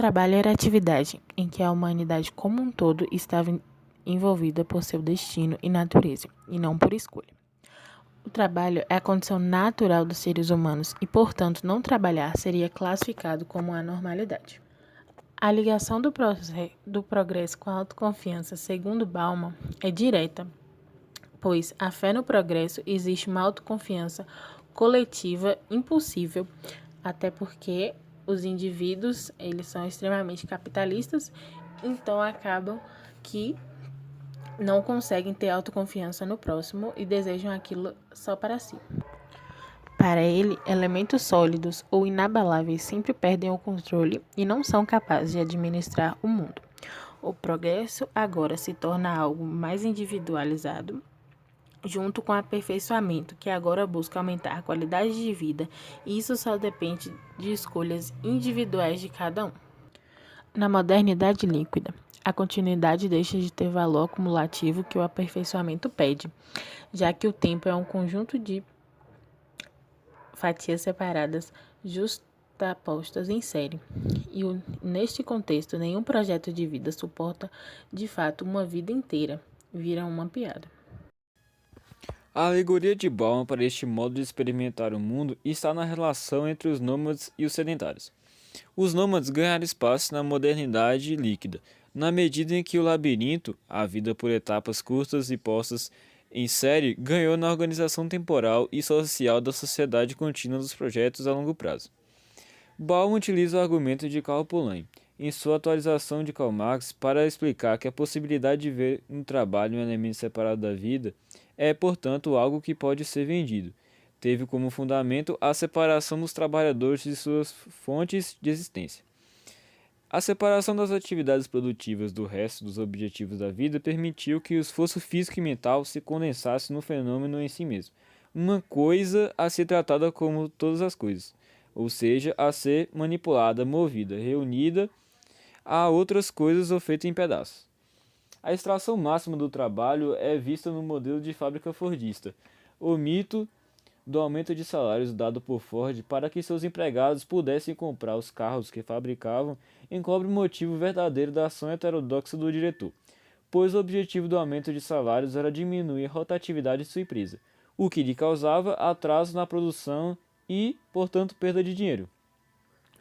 trabalho era a atividade em que a humanidade como um todo estava envolvida por seu destino e natureza, e não por escolha. O trabalho é a condição natural dos seres humanos e, portanto, não trabalhar seria classificado como anormalidade. A ligação do progresso com a autoconfiança, segundo Bauman, é direta, pois a fé no progresso existe uma autoconfiança coletiva impossível, até porque os indivíduos eles são extremamente capitalistas, então acabam que não conseguem ter autoconfiança no próximo e desejam aquilo só para si. Para ele, elementos sólidos ou inabaláveis sempre perdem o controle e não são capazes de administrar o mundo. O progresso agora se torna algo mais individualizado, junto com o aperfeiçoamento, que agora busca aumentar a qualidade de vida, e isso só depende de escolhas individuais de cada um. Na modernidade líquida, a continuidade deixa de ter valor acumulativo que o aperfeiçoamento pede, já que o tempo é um conjunto de fatias separadas justapostas em série. E neste contexto, nenhum projeto de vida suporta, de fato, uma vida inteira. Vira uma piada. A alegoria de Bauman para este modo de experimentar o mundo está na relação entre os nômades e os sedentários. Os nômades ganharam espaço na modernidade líquida, na medida em que o labirinto, a vida por etapas curtas e postas em série, ganhou na organização temporal e social da sociedade contínua dos projetos a longo prazo. Bauman utiliza o argumento de Karl Polanyi, em sua atualização de Karl Marx, para explicar que a possibilidade de ver no trabalho um elemento separado da vida é, portanto, algo que pode ser vendido. Teve como fundamento a separação dos trabalhadores de suas fontes de existência. A separação das atividades produtivas do resto dos objetivos da vida permitiu que o esforço físico e mental se condensasse no fenômeno em si mesmo, uma coisa a ser tratada como todas as coisas, ou seja, a ser manipulada, movida, reunida a outras coisas ou feita em pedaços. A extração máxima do trabalho é vista no modelo de fábrica fordista, o mito do aumento de salários dado por Ford para que seus empregados pudessem comprar os carros que fabricavam encobre o motivo verdadeiro da ação heterodoxa do diretor, pois o objetivo do aumento de salários era diminuir a rotatividade de sua empresa, o que lhe causava atraso na produção e, portanto, perda de dinheiro.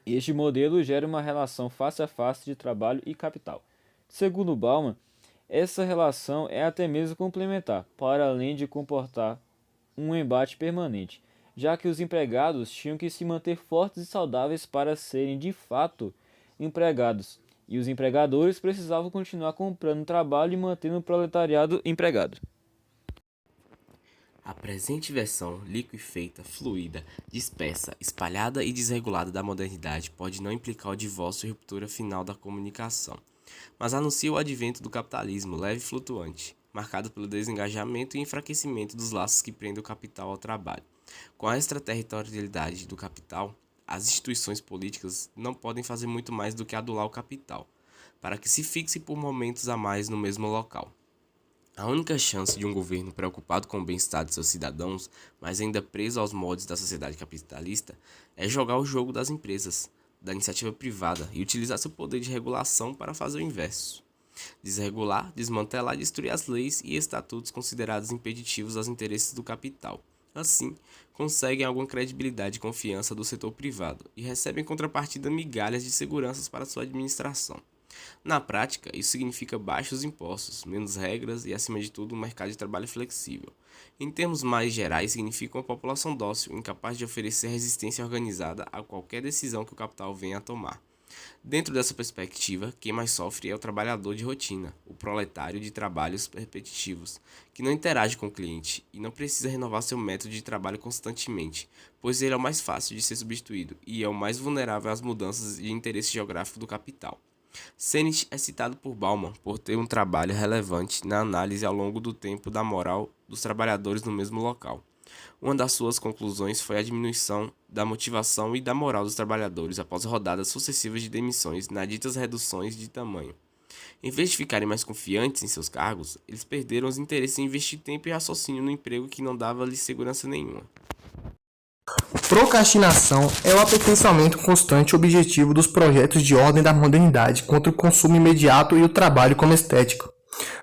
Este modelo gera uma relação face a face de trabalho e capital. Segundo Bauman, essa relação é até mesmo complementar, para além de comportar um embate permanente, já que os empregados tinham que se manter fortes e saudáveis para serem de fato empregados, e os empregadores precisavam continuar comprando trabalho e mantendo o proletariado empregado. A presente versão liquefeita, fluida, dispersa, espalhada e desregulada da modernidade pode não implicar o divórcio e ruptura final da comunicação, mas anuncia o advento do capitalismo leve e flutuante, marcado pelo desengajamento e enfraquecimento dos laços que prendem o capital ao trabalho. Com a extraterritorialidade do capital, as instituições políticas não podem fazer muito mais do que adular o capital, para que se fixe por momentos a mais no mesmo local. A única chance de um governo preocupado com o bem-estar de seus cidadãos, mas ainda preso aos moldes da sociedade capitalista, é jogar o jogo das empresas, da iniciativa privada e utilizar seu poder de regulação para fazer o inverso. Desregular, desmantelar e destruir as leis e estatutos considerados impeditivos aos interesses do capital. Assim, conseguem alguma credibilidade e confiança do setor privado e recebem em contrapartida migalhas de seguranças para sua administração. Na prática, isso significa baixos impostos, menos regras e, acima de tudo, um mercado de trabalho flexível. Em termos mais gerais, significa uma população dócil, incapaz de oferecer resistência organizada a qualquer decisão que o capital venha a tomar. Dentro dessa perspectiva, quem mais sofre é o trabalhador de rotina, o proletário de trabalhos repetitivos, que não interage com o cliente e não precisa renovar seu método de trabalho constantemente, pois ele é o mais fácil de ser substituído e é o mais vulnerável às mudanças de interesse geográfico do capital. Sennett é citado por Bauman por ter um trabalho relevante na análise ao longo do tempo da moral dos trabalhadores no mesmo local. Uma das suas conclusões foi a diminuição da motivação e da moral dos trabalhadores após rodadas sucessivas de demissões nas ditas reduções de tamanho. Em vez de ficarem mais confiantes em seus cargos, eles perderam os interesses em investir tempo e raciocínio no emprego que não dava-lhes segurança nenhuma. Procrastinação é o aperfeiçoamento constante e objetivo dos projetos de ordem da modernidade contra o consumo imediato e o trabalho como estético.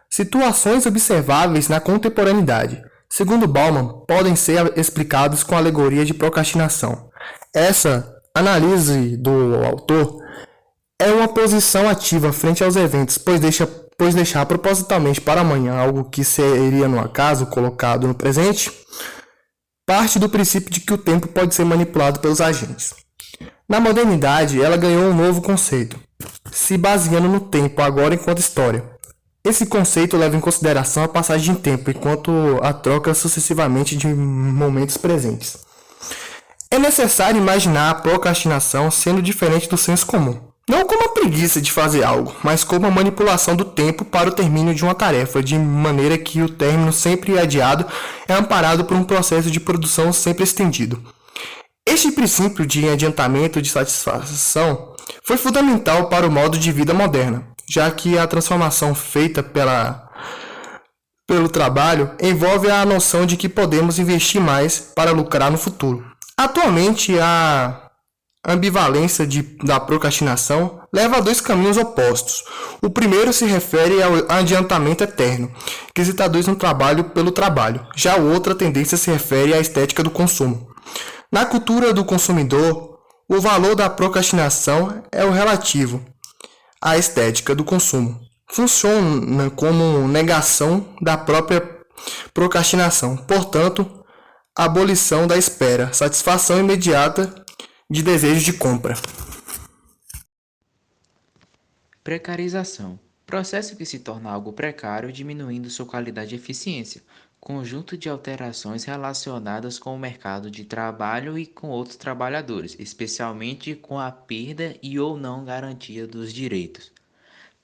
Situações observáveis na contemporaneidade, segundo Bauman, podem ser explicadas com a alegoria de procrastinação. Essa análise do autor é uma posição ativa frente aos eventos, pois deixar propositalmente para amanhã algo que seria no acaso colocado no presente parte do princípio de que o tempo pode ser manipulado pelos agentes. Na modernidade, ela ganhou um novo conceito, se baseando no tempo agora enquanto história. Esse conceito leva em consideração a passagem de tempo enquanto a troca sucessivamente de momentos presentes. É necessário imaginar a procrastinação sendo diferente do senso comum. Não como a preguiça de fazer algo, mas como a manipulação do tempo para o término de uma tarefa, de maneira que o término sempre adiado é amparado por um processo de produção sempre estendido. Este princípio de adiantamento de satisfação foi fundamental para o modo de vida moderna, já que a transformação feita pelo trabalho envolve a noção de que podemos investir mais para lucrar no futuro. Atualmente, a ambivalência da procrastinação leva a dois caminhos opostos. O primeiro se refere ao adiantamento eterno, que se traduz no trabalho pelo trabalho. Já a outra tendência se refere à estética do consumo. Na cultura do consumidor, o valor da procrastinação é o relativo à estética do consumo. Funciona como negação da própria procrastinação, portanto, abolição da espera, satisfação imediata de desejos de compra. Precarização. Processo que se torna algo precário, diminuindo sua qualidade e eficiência. Conjunto de alterações relacionadas com o mercado de trabalho e com outros trabalhadores, especialmente com a perda e ou não garantia dos direitos.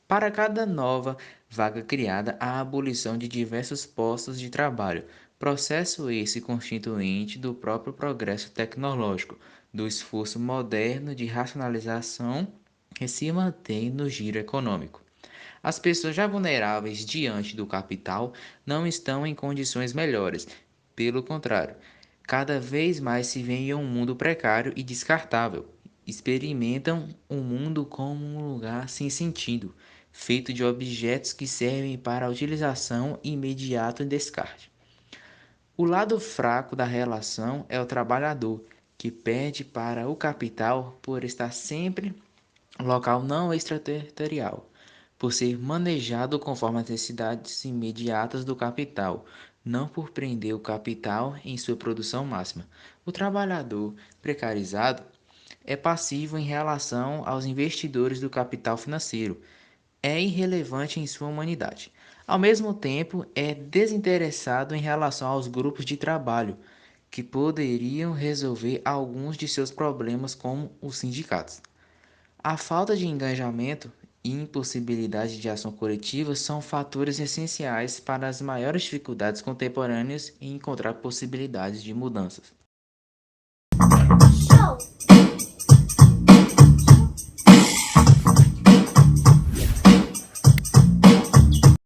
Para cada nova vaga criada, há a abolição de diversos postos de trabalho, processo esse constituinte do próprio progresso tecnológico, do esforço moderno de racionalização que se mantém no giro econômico. As pessoas já vulneráveis diante do capital não estão em condições melhores, pelo contrário, cada vez mais se vê em um mundo precário e descartável. Experimentam o mundo como um lugar sem sentido, feito de objetos que servem para a utilização imediata e descarte. O lado fraco da relação é o trabalhador, que perde para o capital por estar sempre local não extraterritorial, por ser manejado conforme as necessidades imediatas do capital, não por prender o capital em sua produção máxima. O trabalhador precarizado é passivo em relação aos investidores do capital financeiro, é irrelevante em sua humanidade. Ao mesmo tempo, é desinteressado em relação aos grupos de trabalho, que poderiam resolver alguns de seus problemas, como os sindicatos. A falta de engajamento e impossibilidade de ação coletiva são fatores essenciais para as maiores dificuldades contemporâneas em encontrar possibilidades de mudanças.